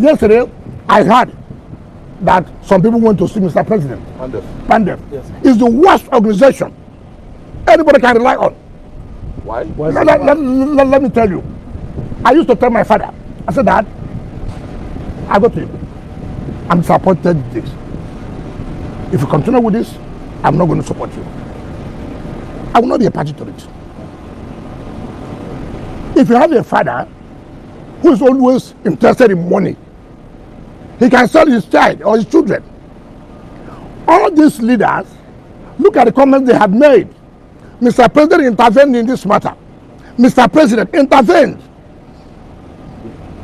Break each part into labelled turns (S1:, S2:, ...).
S1: Yesterday, I heard that some people went to see Mr. President. Pandef. Yes. It's the worst organization anybody can rely on.
S2: Why?
S1: Let me tell you. I used to tell my father, I said, Dad, I go to him. I'm disappointed with this. If you continue with this, I'm not going to support you. I will not be a party to it. If you have a father who is always interested in money, he can sell his child or his children. All these leaders, look at the comments they have made. Mr. President intervened in this matter. Mr. President intervened.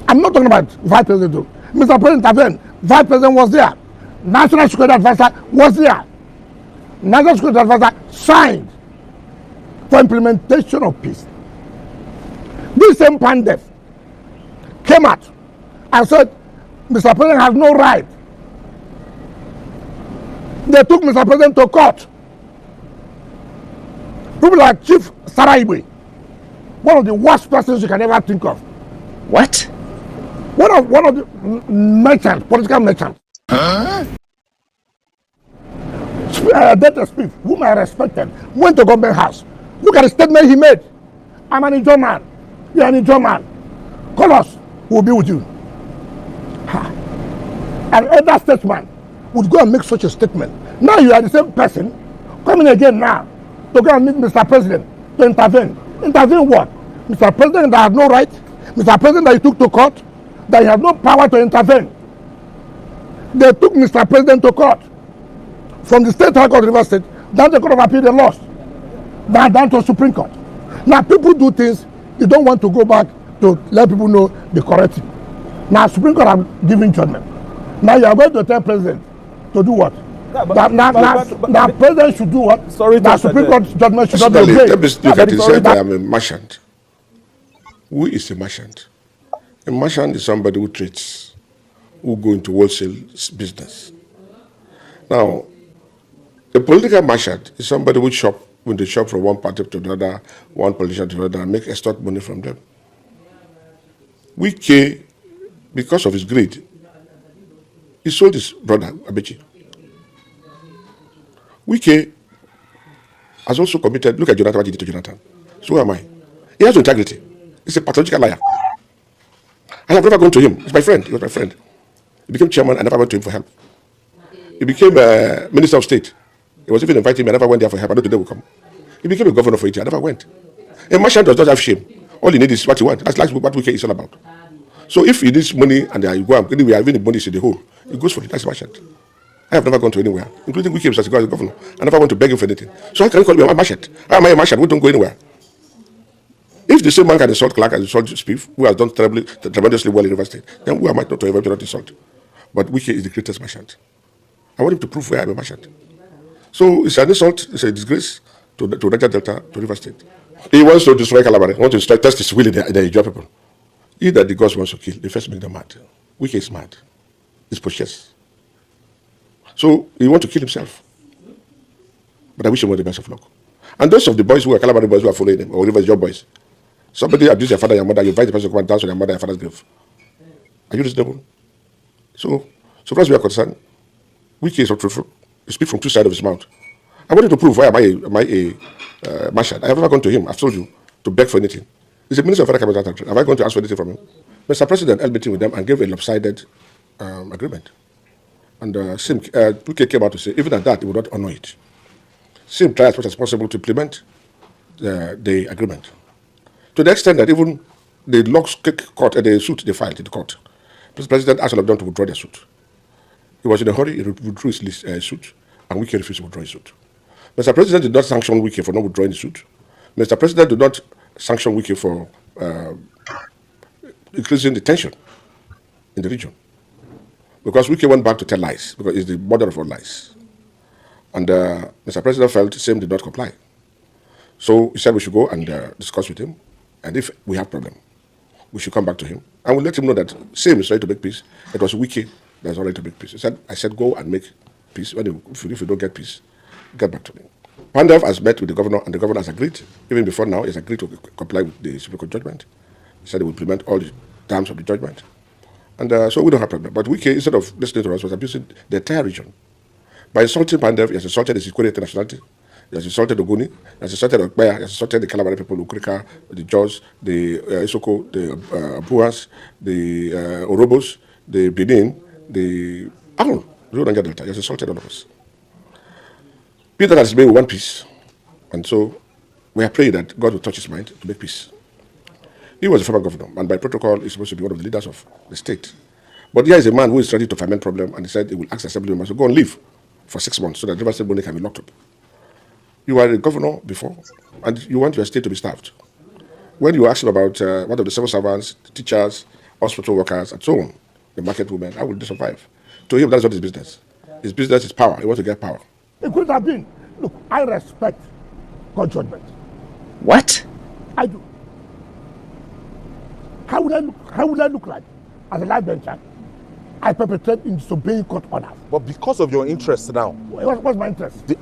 S1: I'm not talking about Vice President. Mr. President intervened. Vice President was there. National Security Advisor was there. National Security Advisor signed for implementation of peace. This same Pandef came out and said, Mr. President has no right. They took Mr. President to court. People like Chief Sara-Igbe, one of the worst persons you can ever think of.
S3: What?
S1: One of the merchants, political merchants.
S3: Huh?
S1: Data Smith, whom I respected, went to government house. Look at the statement he made. I'm an injured man. You're an injured man. Call us. We'll be with you. An elder statesman would go and make such a statement. Now you are the same person coming again now to go and meet Mr. President to intervene. Intervene what? Mr. President that has no right? Mr. President that you took to court? That you have no power to intervene? They took Mr. President to court. From the State High Court of River State, down to the Court of Appeal, they lost. Down to Supreme Court. Now people do things, you don't want to go back to let people know the correct thing. Now Supreme Court have given judgment. Now you are going to tell President to do what? Now President should do what?
S2: Sorry,
S1: that Supreme Court judgment should not be obeyed.
S4: Let me look at it. Say I am a merchant. Who is a merchant? A merchant is somebody who trades, who go into wholesale business. Now, a political merchant is somebody who shop when they shop from one party to another, one politician to another, and make extort money from them. WIKE, because of his greed, he sold his brother, Amaechi. WIKE has also committed, look at Jonathan, what he did to Jonathan. So who am I? He has no integrity. He's a pathological liar. I have never gone to him. He's my friend. He was my friend. He became chairman. I never went to him for help. He became Minister of State. He was even inviting me. I never went there for help. I know today will come. He became a governor for it. I never went. A merchant does not have shame. All he needs is what he wants. That's like what WIKE is all about. So if he needs money and you go and anywhere, even the money is in the hole, he goes for it. That's a merchant. I have never gone to anywhere, including WIKE as a governor. I never went to beg him for anything. So how can you call me a merchant? How am I a merchant? We don't go anywhere. If the same man can insult Clark and insult Spiff, who has done tremendously well in River State, then who am I not to ever not insult? But WIKE is the greatest merchant. I want him to prove where I'm a merchant. So it's an insult, it's a disgrace to Niger Delta, to River State. He wants to destroy Calabar. He wants to test his will in the Ijaw people. Either the gods wants to kill, they first make them mad. WIKE is mad. He's possessed. So he wants to kill himself. But I wish him all the best of luck. And those of the boys who are Calabar boys who are following him, or River Job boys, somebody abused your father, your mother, you invite the person to come and dance on your mother and father's grave. Are you reasonable? So far as we are concerned, WIKE is not truthful. He speaks from two sides of his mouth. I wanted to prove why am I a merchant. I have never gone to him, I've told you, to beg for anything. He's a minister of federal cabinet. Have I gone to ask for anything from him? Mr. President held meeting with them and gave a lopsided agreement. And WIKE came out to say, even at that, he would not honor it. SIM tried as much as possible to implement the agreement. To the extent that even the the suit they filed in the court, the president asked all of them to withdraw their suit. He was in a hurry, he withdrew his suit, and WIKE refused to withdraw his suit. Mr. President did not sanction WIKE for not withdrawing the suit. Mr. President did not sanction WIKE for increasing the tension in the region. Because WIKE went back to tell lies, because he's the mother of all lies. And Mr. President felt the same did not comply. So he said we should go and discuss with him. And if we have problem, we should come back to him. And we'll let him know that same is ready to make peace. It was WIKE that's not ready to make peace. I said, go and make peace. If you don't get peace, get back to me. Pandef has met with the governor, and the governor has agreed. Even before now, he has agreed to comply with the Supreme Court judgment. He said he will implement all the terms of the judgment. And so we don't have problem. But WIKE, instead of listening to us, was abusing the entire region. By insulting Pandef, he has insulted the Security nationality, he has insulted Ogoni, he has insulted Okpaya, he has insulted the Calabari people, Ukrika, the Jaws, the Isoko, the Abuas, the Orobos, the Benin, the Rio Niger Delta. He has insulted all of us. Peter has made one peace. And so we are praying that God will touch his mind to make peace. He was a former governor, and by protocol, he's supposed to be one of the leaders of the state. But here is a man who is ready to ferment problem, and he said he will ask assembly members to go and leave for 6 months so that River State money can be locked up. You were a governor before, and you want your state to be staffed. When you ask him about one of the civil servants, the teachers, hospital workers, and so on, the market women, how will they survive? To him, that's not his business. His business is power. He wants to get power.
S1: It could have been. Look, I respect God's judgment.
S2: What?
S1: I do. How would I look like as a life bencher? I perpetrate in disobeying court orders.
S3: But because of your interest now,
S1: What's my interest?
S3: the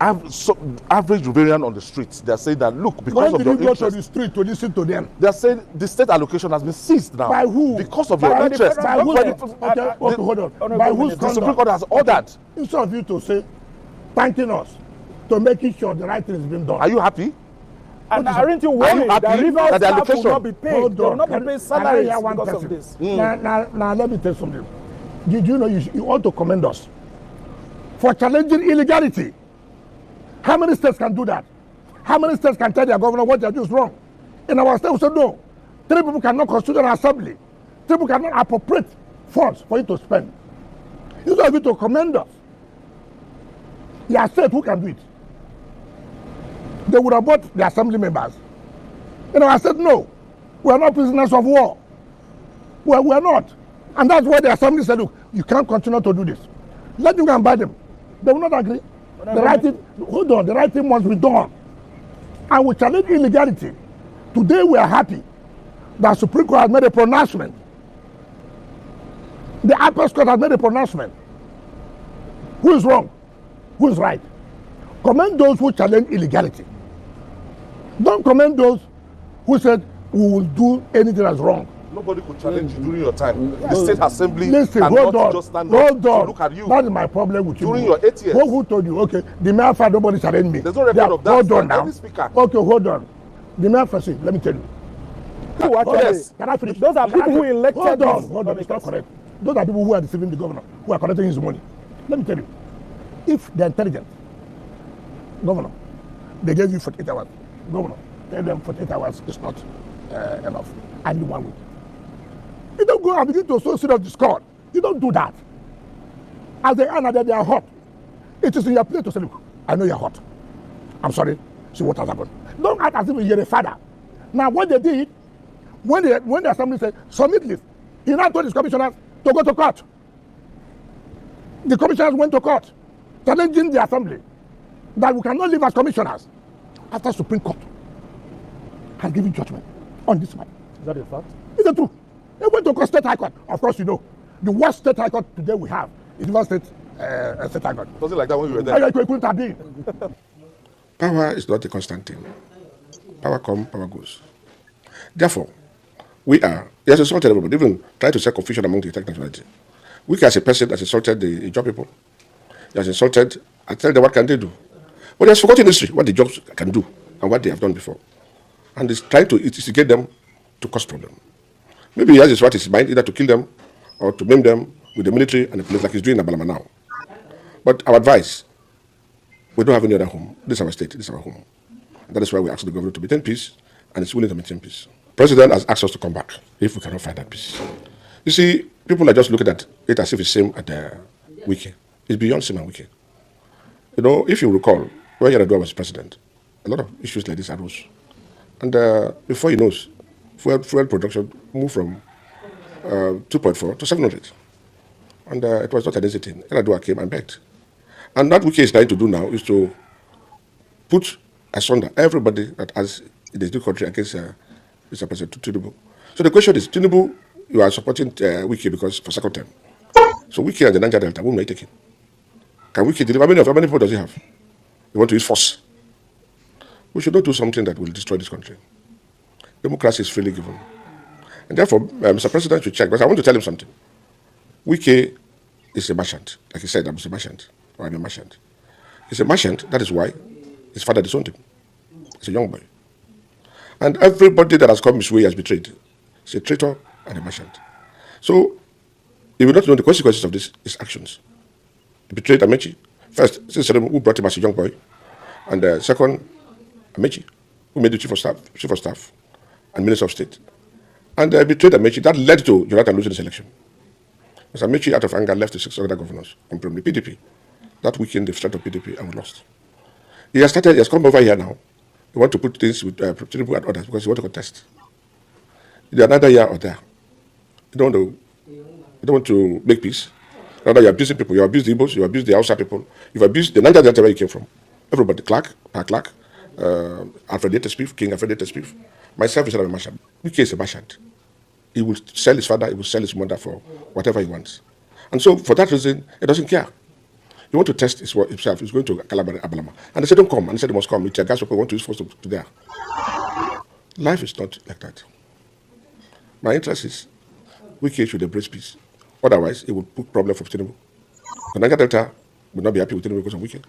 S3: average Riverian on the streets, they are saying that, look, because
S1: When
S3: of
S1: did you
S3: your
S1: go to
S3: interest,
S1: the street to listen to them?
S3: they are saying the state allocation has been seized now.
S1: By who?
S3: Because of
S1: By
S3: your
S1: the
S3: interest.
S1: By who?
S3: By
S1: Okay, hold on. By whose
S3: the Supreme
S1: conduct?
S3: Court has ordered.
S1: Instead of you to say, thanking us, to making sure the right thing is being done.
S3: Are you happy?
S5: And aren't you
S3: Are
S5: worried
S3: you
S5: that
S3: happy
S5: Rivers
S3: that the
S5: staff will
S3: allocation-
S5: not be paid?
S1: Hold
S5: They will
S1: on.
S5: not be
S1: Can
S5: paid
S1: I
S5: salaries
S1: hear one
S5: because
S1: person?
S5: of this.
S1: Now, let me tell you something. Did you know you ought to commend us for challenging illegality? How many states can do that? How many states can tell their governor what they are doing is wrong? In our state, we say no. 3 people cannot constitute an assembly. 3 people cannot appropriate funds for you to spend. You don't have to commend us. Your state, who can do it? They would have bought the assembly members. You know, I said, no, we are not prisoners of war. We are not. And that's why the assembly said, look, you can't continue to do this. Let them go and buy them. They will not agree. The right thing, hold on, the right thing must be done. And we challenge illegality. Today we are happy that Supreme Court has made a pronouncement. The Apex Court has made a pronouncement. Who is wrong? Who is right? Commend those who challenge illegality. Don't commend those who said we will do anything that's wrong.
S3: Nobody could challenge you during your time. The state assembly
S1: Listen,
S3: cannot
S1: hold on.
S3: just stand up to look at you.
S1: That is my problem with you.
S3: During your 8 years.
S1: Who told you? Okay, the mayor said nobody challenged me.
S3: There's no record of that
S1: Hold on
S3: from
S1: now.
S3: any speaker.
S1: Okay, hold on. The mayor first, let me tell you.
S5: Who actually?
S3: Yes.
S1: Can I finish?
S5: Those are people who elected
S1: Hold on,
S5: these
S1: hold on. It's not correct. Those are people who are deceiving the governor, who are collecting his money. Let me tell you. If they're intelligent, governor, they gave you 48 hours. Governor, tell them 48 hours is not enough. I need 1 week. You don't go and begin to sow seed of discord. You don't do that. As they are, they are hot. It is in your place to say, look, I know you're hot. I'm sorry. See what has happened. Don't act as if you're a father. Now, what they did, when the assembly said, submit list, he now told his commissioners to go to court. The commissioners went to court, challenging the assembly that we cannot live as commissioners after Supreme Court has given judgment on this matter.
S5: Is that a fact?
S1: It's the truth. They went to State High Court. Of course, you know, the worst State High Court today we have is River State High Court.
S3: Was it like that when you were there?
S1: I couldn't have been.
S4: Power is not a constant thing. Power comes, power goes. Therefore, he has insulted everybody, even tried to set confusion among the ethnic nationality. WIKE as a person has insulted the Ijaw people. He has insulted, I tell them what can they do. But he has forgotten history, what the Ijaws can do and what they have done before. And he's trying to instigate them to cause problem. Maybe he has his right in his mind either to kill them or to maim them with the military and the police like he's doing in Abalama now. But our advice, we don't have any other home. This is our state, this is our home. And that is why we ask the government to maintain peace, and it's willing to maintain peace. President has asked us to come back if we cannot find that peace. You see, people are just looking at it as if it's same at the WIKE. It's beyond same and WIKE. You know, if you recall, when Yar'Adua was president, a lot of issues like this arose. And before he knows, fuel production moved from 2.4 to 700. And it was not an easy thing. Yar'Adua came and begged. And that WIKE is trying to do now is to put asunder everybody that has in the new country against Mr. President Tinubu. So the question is, Tinubu, you are supporting WIKE because for second term. So WIKE and the Niger Delta, whom are you taking? Can WIKE deliver? How many people does he have? You want to use force. We should not do something that will destroy this country. Democracy is freely given. And therefore, Mr. President should check, because I want to tell him something. WIKE is a merchant. Like he said, I was a merchant, or I'm a merchant. He's a merchant, that is why his father disowned him. He's a young boy. And everybody that has come his way has betrayed. He's a traitor and a merchant. So, he will not know the consequences of his actions. He betrayed Amaechi. First, who brought him as a young boy. And second, Amaechi, who made the chief of staff and minister of state. And betrayed Amaechi. That led to Jonathan losing this election. Because Amaechi, out of anger, left the 6 other governors and from the PDP. That weakened the strength of PDP and we lost. He has come over here now. He want to put things with Tinubu and others because he want to contest. They are neither here or there. You don't want to make peace. Rather, you're abusing people. You abuse the Igbos, you abuse the Hausa people, you've abused the Niger Delta where you came from. Everybody, Clark, Alfred Etespif, King Alfred Etespif. Myself is not a merchant. WIKE is a merchant. He will sell his father, he will sell his mother for whatever he wants. And so, for that reason, he doesn't care. He want to test himself. He's going to Calabar, Abalama. And they said, don't come. And they said, he must come. It's a gas people want to use force to there. Life is not like that. My interest is WIKE should embrace peace. Otherwise, it will put problem for Tinubu. The Niger Delta will not be happy with Tinubu because of WIKE.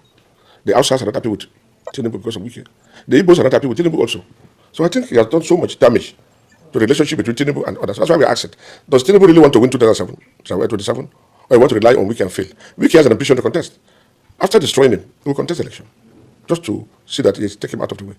S4: The Hausas are not happy with Tinubu because of WIKE. The Igbos are not happy with Tinubu also. So I think he has done so much damage to the relationship between Tinubu and others. That's why we asked, does Tinubu really want to win 2027? Or you want to rely on WIKE and fail? WIKE has an ambition to contest. After destroying him, he will contest the election. Just to see that he take him out of the way.